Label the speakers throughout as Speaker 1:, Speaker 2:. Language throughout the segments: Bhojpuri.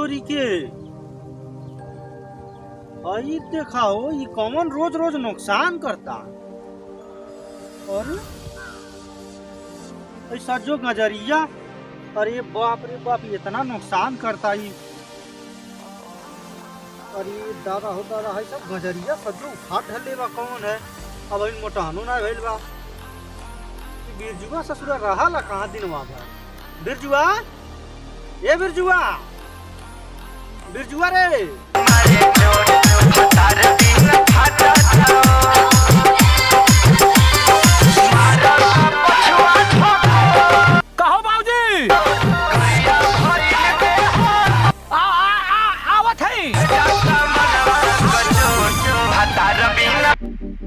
Speaker 1: तोरी के आई देखा हो ये कौन रोज रोज नुकसान करता। और ऐसा जो गजरिया, अरे बाप रे बाप इतना नुकसान करता ही। अरे दादा हो दादा है सब गजरिया सजो उठा ढले बा कौन है। अब इन मोटानो ना भइल बा। बिरजुआ ससुरा रहा ला कहाँ दिनवा भर। बिरजुआ ए बिरजुआ, बिरजुआ रे
Speaker 2: कहो बाबूजी आवत है।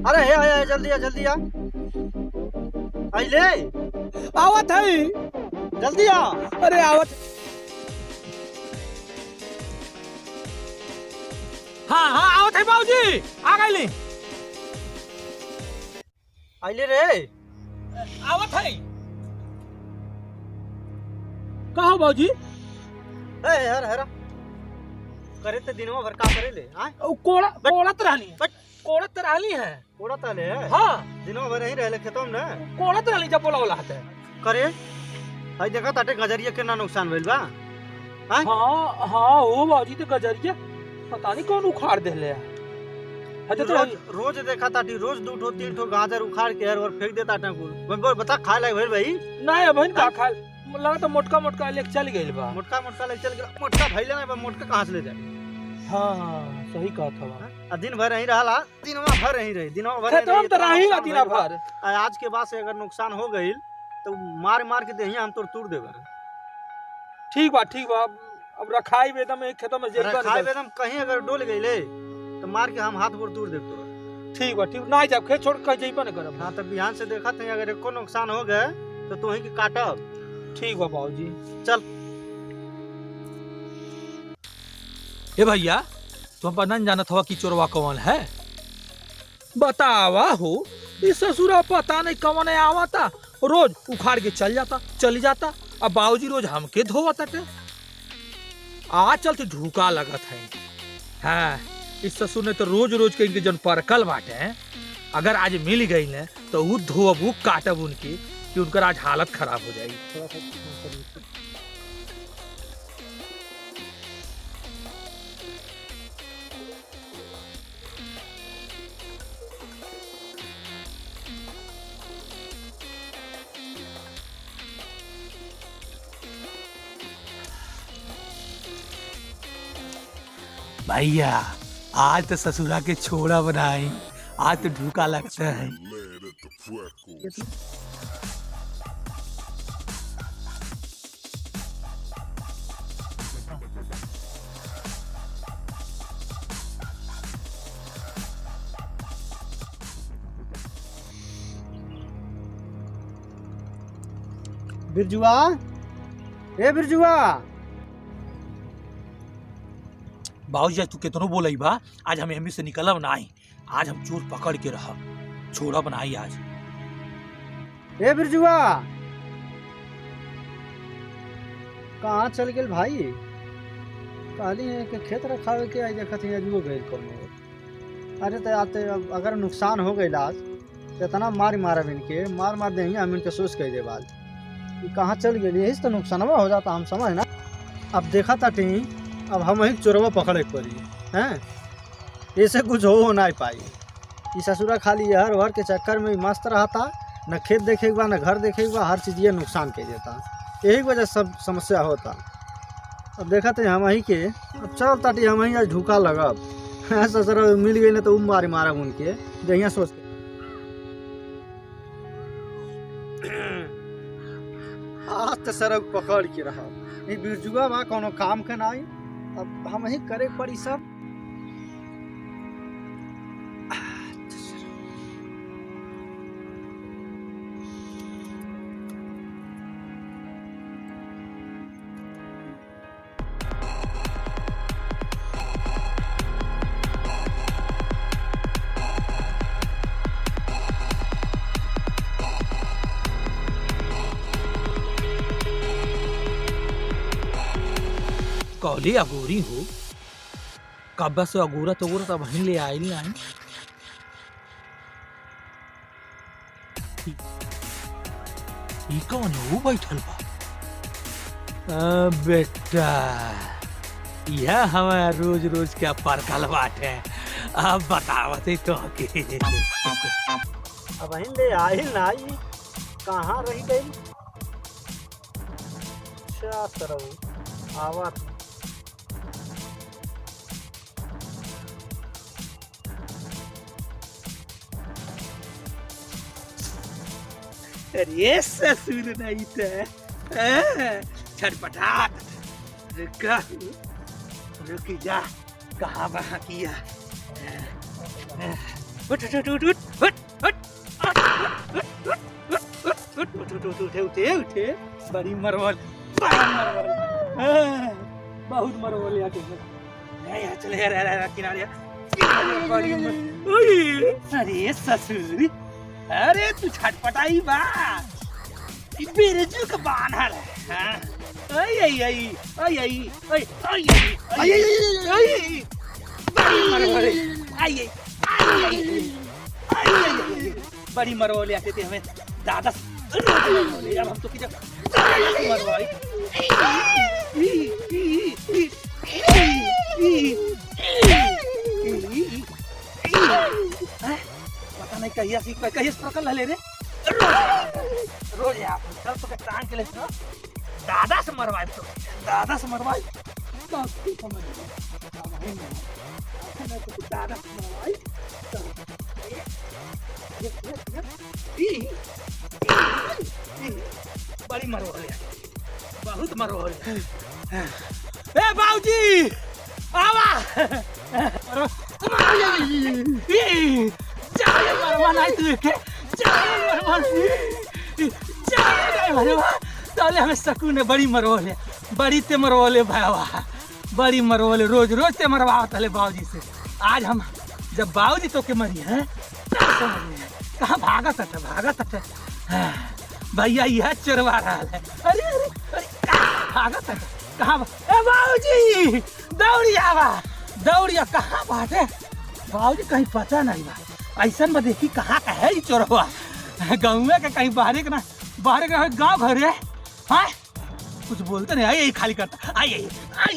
Speaker 1: अरे हे जल्दी आ जल्दी आ। आइले
Speaker 2: आवत है
Speaker 1: जल्दी आ।
Speaker 2: अरे आवत। हाँ हाँ आवत है बाबूजी आ गए।
Speaker 1: आइले रे
Speaker 2: आवत है। कहो बाबूजी
Speaker 1: ए हर हरा करे ते दिनवा भर का करे ले। हां
Speaker 2: कोड़त रहली है।
Speaker 1: कोड़ा तले है।
Speaker 2: हाँ
Speaker 1: दिनवा भर यहीं रहले खेतों में ना।
Speaker 2: कोड़त रहली जब बोला बोला है
Speaker 1: करे हई देखा ताटे गजरिया के ना नुकसान भइल बा। हां
Speaker 2: हाँ हाँ ओ बाबूजी तो गजरिया पता नहीं कौन उखाड़ देले है।
Speaker 1: रोज देखा ताटी रोज 2 ठो 3 ठो गाजर उखाड़ के और फेंक देता टा कुल। बता खा ले भइल भाई
Speaker 2: नहीं अबन का खा लगा तो मोटका लेके चल गइल बा।
Speaker 1: मोटका ले चल गेल। मोटका भइले ना बा मोटका कहां से ले जाए।
Speaker 2: हाँ सही कहा था।
Speaker 1: आ दिन भर यहीं रहला। दिनवा भर यहीं रही। दिनवा भर
Speaker 2: खेतवा में तो रही दिन भर।
Speaker 1: आज के बाद से अगर नुकसान हो गइल तो मार मार के देहिया हम तोड़ देबे।
Speaker 2: ठीक बा अब रखाई बेदम एक खेतों में जेबा
Speaker 1: रखाई बेदम कहीं अगर डोल गइले तो मार के हम हाथ गोड़ तोड़ देब तोरा।
Speaker 2: ठीक ना जब खेत छोड़ के जइबा न करब।
Speaker 1: हां तब बिहान से देखा थे अगर एको नुकसान हो गए तो तू ही के काटब।
Speaker 2: ठीक बा बाबूजी
Speaker 1: चल।
Speaker 2: ए भैया तुम पर न जानत हवा कि चोरवा कौन है। बतावा हो इस ससुरा पता नहीं कौन है आवता रोज उखाड़ के चल जाता। अब बाबूजी रोज हमके धोवत है। आज चलते ढूका लगत है। हाँ इस ससुर ने तो रोज रोज के इनके जन परकल बाटे हैं। अगर आज मिल गई न तो वो धोब काटब उनकी कि उनकर आज हालत खराब हो जाएगी। भैया आज तो ससुरा के छोड़ा बनाई। आज तो ढूका लगता है।
Speaker 1: बिरजुआ ए बिरजुआ।
Speaker 2: बाबूजी तू कितनो बोलई बा आज हम एमी से निकलब नहीं। आज हम चोर पकड़ के रहब। छोड़ा बनाई आज।
Speaker 1: ए बिरजुआ कहाँ चल गेल भाई। कहली है कि खेत रखावे के आई देखत है अजूबो गइल कोनो। अरे तो आते अगर नुकसान हो गइल आज तो इतना मारब इनके मार दे हम इनके सोच कह दे बाद कहाँ चल गेल। यही से तो नुकसान हो जाता हम समझ ना। अब देखा ताटी अब हम ही चोरवा पकड़े के पड़ी हैं। ऐसे कुछ हो नहीं पाई। ये ससुरा खाली हर भर के चक्कर में मस्त रहता। न खेत देखे के बा न घर देखे के बा। हर चीज़ ये नुकसान कर देता। यही वजह सब समस्या होता। अब देखा तो हम ही के अब चल ताटी हम ही आज ढूका लगब। ससुरा मिल गई ना तो मारब उनके जहिया सोच के। आज तो सड़क पकड़ के रहा। बिरजुआ बा कोनो काम के नहीं। अब हम ही करे पड़ी सब।
Speaker 2: कौली अगोरी हो कब से अगोरा तो वहीं ले आए नहीं आए कौन हो बैठल बा बेटा यह हमारा रोज रोज क्या परकल बाटे अब बतावते तो के
Speaker 1: अब ले आई नाई कहाँ रही गई क्या करो आवा
Speaker 2: अरे ससुर नहीं थे छटपटाट रुक जा कहाँ वहाँ किया उठ उठ उठ उठ उठ उठ उठे उठे उठे बड़ी मरवल बहुत मरवल यहाँ चले किनारे अरे ससुर अरे तू छटपटाई बा बेरजू का बानर है आई आई आई आई आई आई आई आई आई बड़ी मरवले आई आई आई आई बड़ी मरवले आते थे हमें दादा अब हम तो किधर मरवाई पता नहीं कहिए प्रकल ले रे रोज आप तो टांग के ले दादा से मरवाए तो दादा से मरवाए तो समझ दादा से मरवाए बड़ी मरवाए बहुत मरवाए ए बाबूजी आवा चाहे मरवा नहीं तू के चाहे मरवा ताले हमें सकून है बड़ी मरवले बड़ी ते मरवले भावा बड़ी मरवले रोज रोज ते मरवाओ ताले बाबूजी से आज हम जब बाबूजी तो के मरी है कहाँ भागत है भैया यह चरवा रहा है अरे अरे भागत है कहाँ ए बाबूजी दौड़िया कहाँ बाटे बाबूजी कहीं पता नहीं बा ऐसा में देखी कहाँ का है चोरवा गाँव के कहीं बाहर का गाँव घर है हाँ कुछ बोलते नहीं आई खाली करता आई आई आई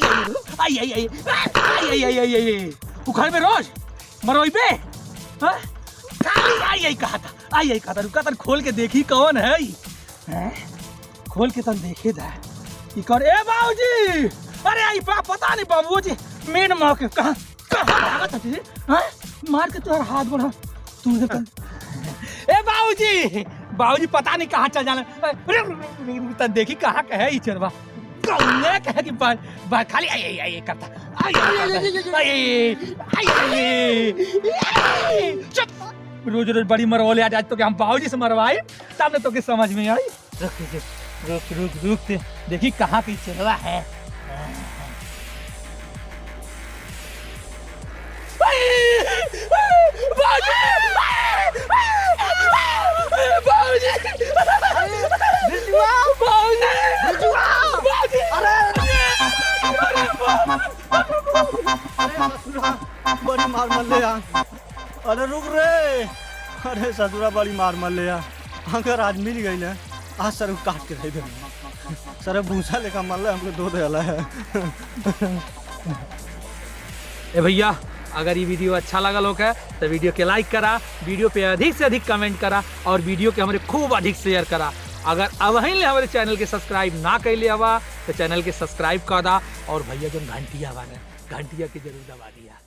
Speaker 2: आई आई आई आई आई आई आई घर में रोज मरोई पे आई आई कहा था रुका तन खोल के देखी कौन है खोल के तन देखे था ए बाबूजी अरे आई पता नहीं बाबूजी मेन मौके कहाँ भागत है मार के तुम्हारा हाथ बढ़ा तू ए बाबूजी पता नहीं कहाँ चल जाना तन देखी कहाँ का है चरवा कहे कि खाली आई आई आई करता रोज रोज बड़ी मरवले आज तो हम बाबूजी से मरवाए तब ने तो के समझ में आई रुक देखी कहाँ की चरवा है
Speaker 1: बड़ी मार मर ले अरे रुक रे अरे ससुरा बड़ी मार मर ले अगर आज मिल गई ना आज सर काट के दे सर भूसा लेकर मर ले हमको दो दे है
Speaker 2: ए भैया अगर ये वीडियो अच्छा लगा लोग है तो वीडियो के लाइक करा वीडियो पे अधिक से अधिक कमेंट करा और वीडियो के हमारे खूब अधिक शेयर करा अगर अब हमारे चैनल के सब्सक्राइब ना कैले हवा तो चैनल के सब्सक्राइब कर दा और भैया जो घंटिया के जरूर दबा दिया।